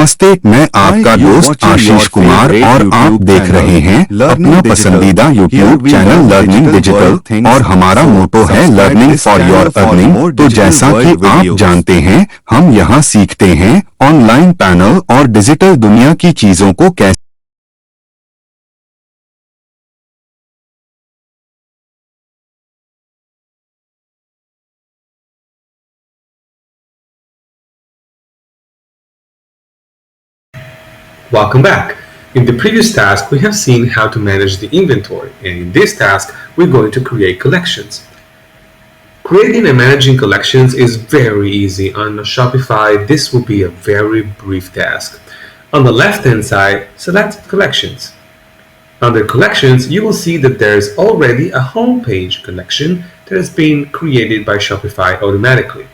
नमस्ते, मैं आपका दोस्त आशीष कुमार और आप देख रहे हैं अपना पसंदीदा यूट्यूब चैनल लर्निंग डिजिटल और हमारा मोटो है लर्निंग फॉर योर अर्निंग। तो जैसा कि आप जानते हैं, हम यहाँ सीखते हैं ऑनलाइन पैनल और डिजिटल दुनिया की चीजों को कैसे Welcome back. In the previous task, we have seen how to manage the inventory, and in this task, we're going to create collections. Creating and managing collections is very easy. On Shopify, this will be a very brief task. On the left-hand side, select Collections. Under Collections, you will see that there is already a homepage collection that has been created by Shopify automatically.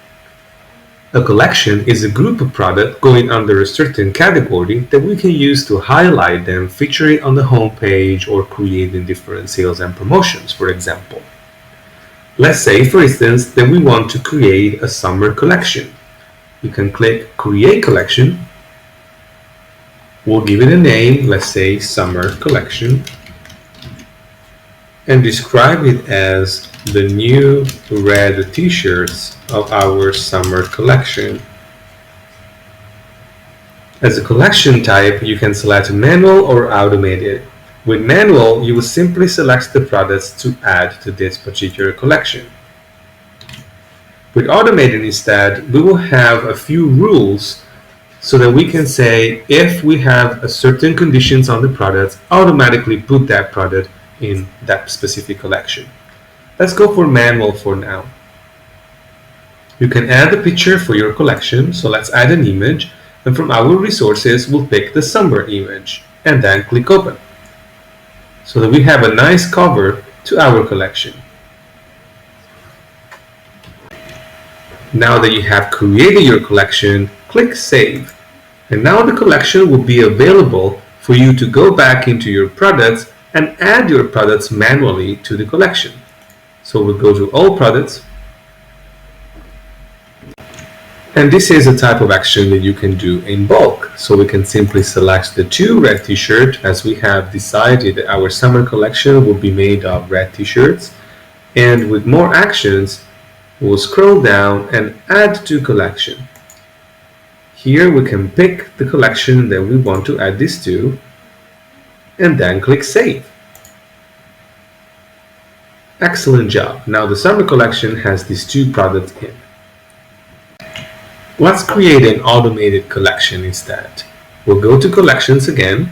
A collection is a group of products going under a certain category that we can use to highlight them, feature it on the home page, or creating different sales and promotions, for example. Let's say, for instance, that we want to create a summer collection. You can click Create Collection. We'll give it a name, let's say Summer Collection, and describe it as the new red t-shirts of our summer collection. As a collection type, you can select manual or automated. With manual, you will simply select the products to add to this particular collection. With automated instead, we will have a few rules so that we can say if we have a certain conditions on the products, automatically put that product in that specific collection. Let's go for manual for now. You can add a picture for your collection, so let's add an image, and from our resources we'll pick the summer image and then click open so that we have a nice cover to our collection. Now that you have created your collection, click save, and now the collection will be available for you to go back into your products and add your products manually to the collection. So we'll go to all products, and this is a type of action that you can do in bulk. So we can simply select the two red t-shirts, as we have decided that our summer collection will be made of red t-shirts, and with more actions we'll scroll down and add to collection. Here we can pick the collection that we want to add this to and then click save. Excellent job. Now the summer collection has these two products in. Let's create an automated collection instead. We'll go to collections again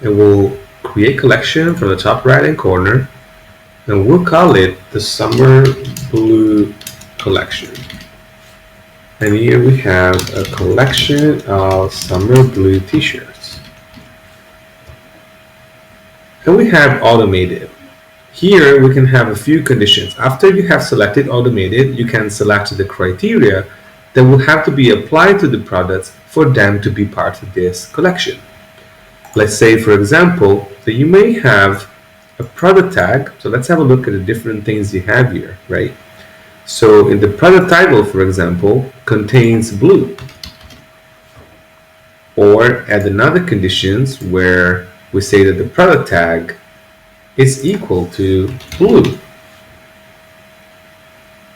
and we'll create collection from the top right hand corner, and we'll call it the summer blue collection. And here we have a collection of summer blue t-shirts. And we have automated. Here we can have a few conditions. After you have selected automated, you can select the criteria that will have to be applied to the products for them to be part of this collection. Let's say, for example, that you may have a product tag. So let's have a look at the different things you have here, right? So in the product title, for example, contains blue. Or add another conditions where we say that the product tag is equal to blue.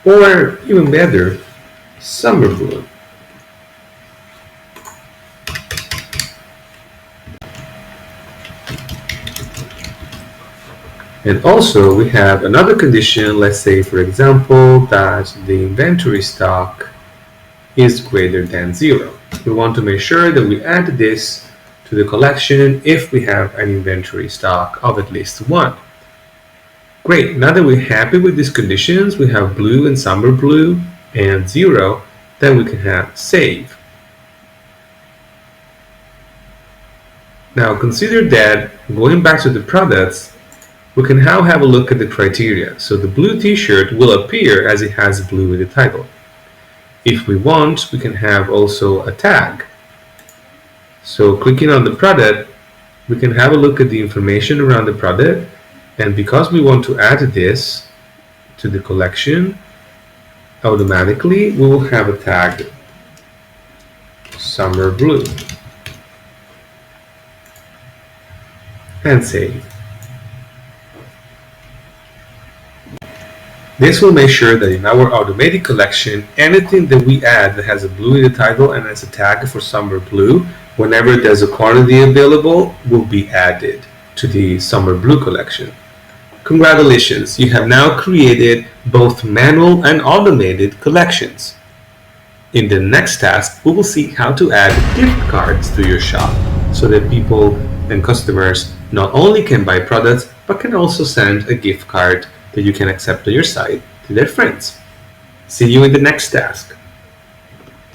Or even better, summer blue. And also we have another condition, let's say for example that the inventory stock is greater than 0. We want to make sure that we add this to the collection if we have an inventory stock of at least 1. Great, now that we're happy with these conditions, we have blue and summer blue and 0, then we can have save. Now consider that going back to the products, we can now have a look at the criteria. So the blue t-shirt will appear as it has blue in the title. If we want, we can have also a tag. So clicking on the product, we can have a look at the information around the product, and because we want to add this to the collection, automatically we will have a tag summer blue. and save. This will make sure that in our automated collection, anything that we add that has a blue in the title and has a tag for summer blue, whenever there's a quantity available, will be added to the summer blue collection. Congratulations, you have now created both manual and automated collections. In the next task, we will see how to add gift cards to your shop so that people and customers not only can buy products, but can also send a gift card that you can accept on your site to their friends. See you in the next task.